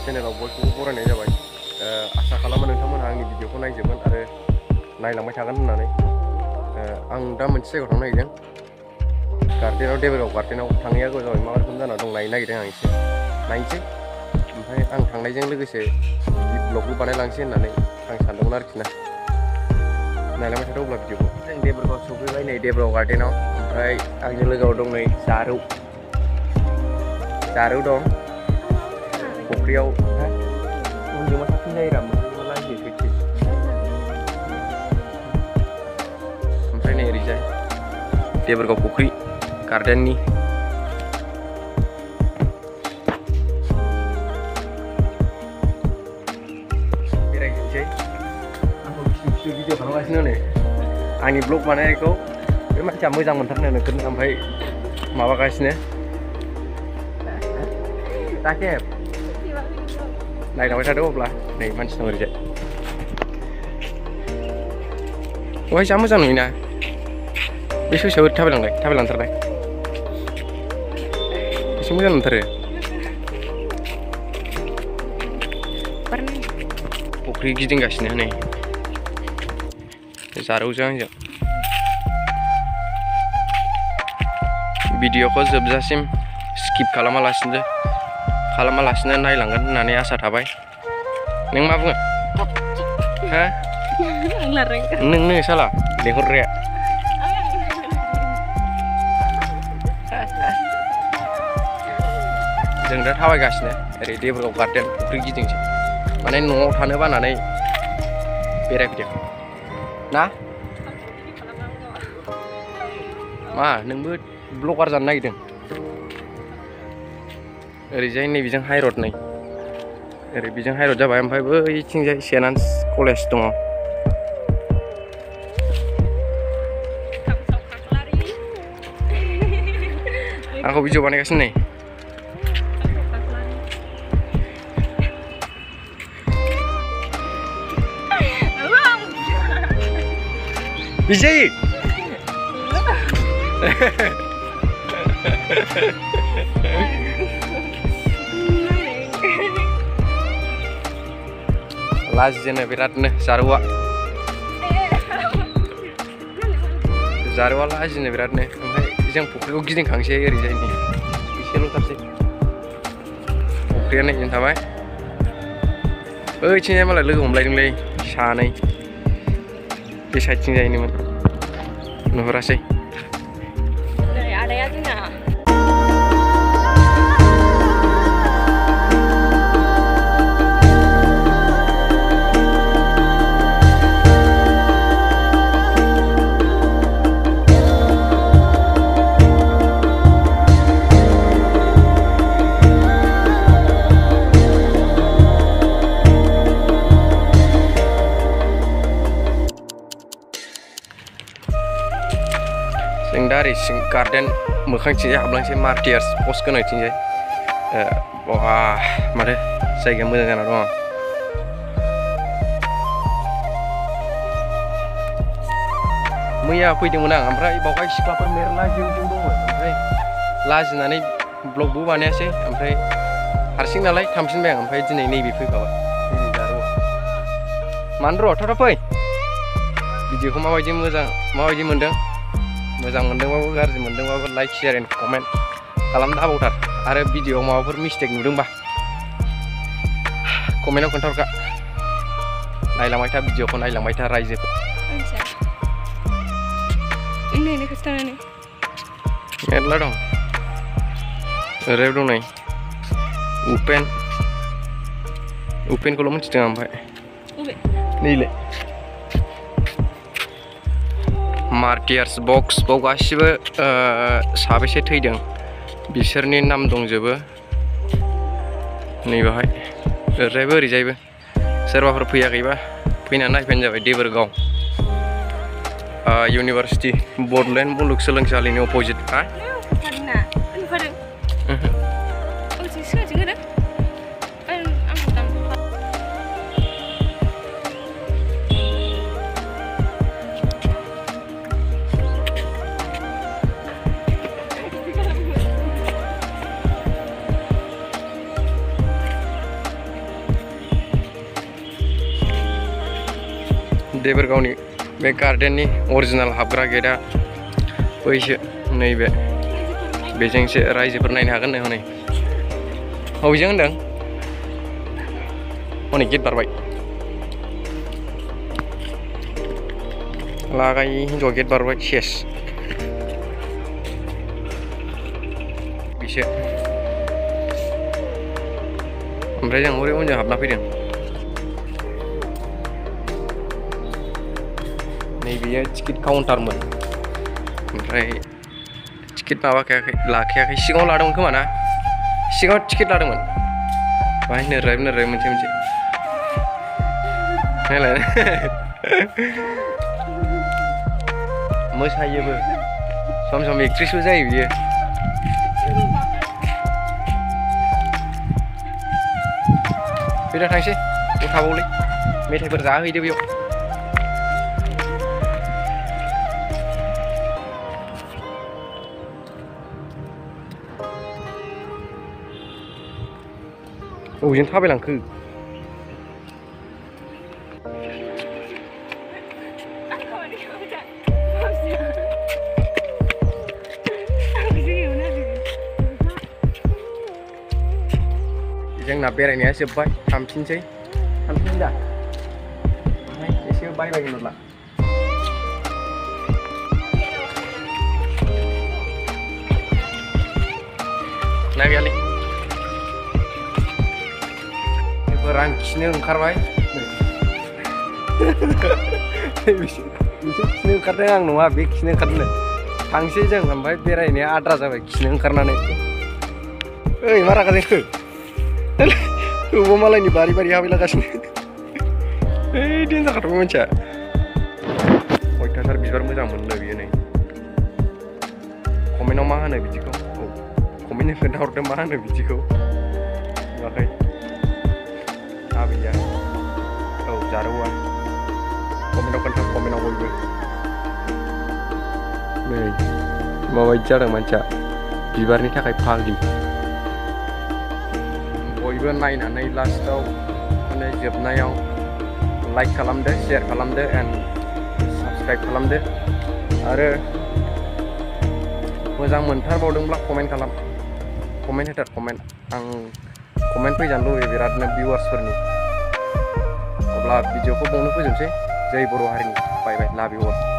चेनेलाव बयखौबो बरायनाय जाबाय। आसा खालामो नोंथांमोनहा आंनि भिडिअखौ नायजोबगोन आरो नायलांबाय थागोन होननानै। आं दा मोनसे जायगायाव थांनो नागिरदों, गार्डेनाव, देबरगाव गार्डेनाव थाङैया गोबाव जाबाय। मा रोखोम जाना दं नायनो नागिरदों आं, एसे नायनोसै। ओमफ्राय आं थांनायजों लोगोसे ब्लगबो बानायलांसै होननानै आं सानदोंमोन आरोखि ना। नायलांबाय थादों अब्ला भिडिअखौ। जों देबरगाव सफैबाय, नै देबरगाव गार्डेनाव। ओमफ्राय आंनि लोगोआव दं नै जारौ दं फुख्रियाव। उन्दुमा साबसिन जायोरा, मोखांबो लाजियो सैथो। ओमफ्राय नै ओरैजाय देबरगाव फुख्रि गार्डेननि बेरायहैनोसै। आंखौ खिथु भिडिअ खालामगासिनो नै आंनि ब्लग बानायनायखौ बे मानसिया मोजां मोनथारनो नोगोरनो। ओमफ्राय माबागासिनो राकेब, नायलांबाय थादो अब्ला। नै मानसि दं ओरैजाय। बेवहाय जा मोजां नुयोना, बे ससेयाव थाबायलांथारबाय। एसे मोजां नुथारो। फुख्रि गिदिंगासिनो नै जारौजों आंजों। भिडिअखौ जोबजासिम स्किप खालामालासिनो नायलांगोन होननानै आसा थाबाय। नों मा बुङो? हा? नोंनो साला लेंहरग्राया। जों दा थाबायगासिनो ओरै देबरगाव गार्डेन फुख्रि गिदिंसै। माने न'आव थानो बानानै बेरायफैदों ना। मा नोंबो ब्लगार जानो नागिरदों? ओरैजाय नैबेजों हाइरड, नै ओरै बेजों हाइरड जाबाय। ओमफ्राय बैथिंजाय सेन्ट आन्स कलेज दङ। आंखौ भिडिअ बानायगासिनो नै। बिजय लाजिनो बिरादनो जारौआ लाजिनो बिरादनो। ओमफ्राय जों फुख्रिखौ गिदिंखांसै ओरैजाय नै एसेल'थारसै। फुख्रिया नैजों थाबाय। ओइथिंजाय मालाय लोगो हमलायदोंलै सानै, बे साइडथिंजायनोमोन, नुहुरासै। आदाया जोंना जों दा ओरै गार्डेन मोखांथिंजाय हाबलांसै, मार्टियार्स पस्ट गोनांथिंजाय। बहा माथो जायगाया मोजां जाना दङ। मैया फैदोंमोन आं, ओमफ्राय बावहाय सिख्लाफोर मेरला जिउ दंमोन। ओमफ्राय लाजिनानै ब्लगबो बानायासै। ओमफ्राय हारसिं नालाय थांफिनबाय आं। ओमफ्राय दिनै नैबे फैफाबाय, नैबे जारौ। मानो र' थाब फै। भिडिअखौ माबायदि मोनदों? मोजां मोनदोंबाबो गाज्रि मोनदोंबाबो लाइक, शेयार एन्ड कमेन्ट खालामनो दाबावथार। आरो भिडिअआव माबाफोर मिस्टेक नुदोंबा कमेन्टआव खोन्थाहरखा। नायलांबाय था भिडिअखौ, नायलांबाय था रायजोखौ। मेरला दं। ओरै दं नै उपेनखौल' मिथिदों आं। ओमफ्राय नैलाय मार्टियार्स बक्स, बाव गासिबो साबेसे थैदों बिसोरनि नाम दंजोबो नैबाहाय। ओरैजायबो ओरैजायबो। सोरबाफोर फैयाखैबा फैनानै नायफैनो जाबाय। देबरगाव इउनिभार्सिटि, बड'लेण्ड मुलुगसोलोंसालिनि अपोजिट। देबोरगावनि बे गार्डेननि अरिजिनाल हाबग्रा गेटआ बैसो नैबे बेजोंसो रायजोफोर नायनो हागोन नो हनै बबेजों होनदों हनै गेट बारबाय लागाय हिन्जावा गेट बारबाय सेस बिसो ओमफ्राय जों हरै उनजों हाबना फैदों नैबेयो टिकेट काउन्टारमोन ओमफ्राय टिकेट माबाखायाखै लाखायाखै सिगाङाव लादोंमोन खोमा ना सिगाङाव टिकेट लादोंमोन बाहाय नोराय मोनसे नायलाय मोसायोबो सम सम एक्ट्रिसबो जायो बियो फैदा थांसै बेयाव थाबावलै मेथाइफोर जाहैदो बेयाव बबेजों थाबायलांखो जोंना बेरायनाया जोब्बाय थांफिनसै दा एसे बायबायगोन अब्ला ना गैयालै आं खिनो ओंखारबाय बिसोर खिनो ओंखारदों आं नङा बे खिनो ओंखारदों थांसै जों ओमफ्राय बेरायनाया आद्रा जाबाय खिनो ओंखारनानै ओइ मा रागा जोंखो बबाव मालायनि बारि हाबैलागासिनो ओइ देन्जार खाथ'बाय मानसिया अयथासार बिबार मोजां मोननो बियो नै कमेन्टआव मा होनो बिदिखौ औ कमेन्टनि खोन्थाहरदो मा होनो बिदिखौ नुवाखै आबैया औ जारौआ कमेन्टआव खोन्था कमेन्टआव बयबो नै माबायदि जादों मानसिया बिबारनि थाखाय फाग्लि बयबो नायनानै लास्टआव माने जोबनायाव लाइक खालामदो शेयार खालामदो एन्ड साबस्क्राइब खालामदो आरो मोजां मोनथारबावदोंब्ला कमेन्ट खालाम कमेन्ट होथार कमेन्ट आं कमेन्ट फैजानो लुबैयो बिरादनो भिउवार्सफोरनि अब्ला भिडिअखौ बावनो फोजोबसै जै बर' हारिनि बाय बाय लाभ इउ अल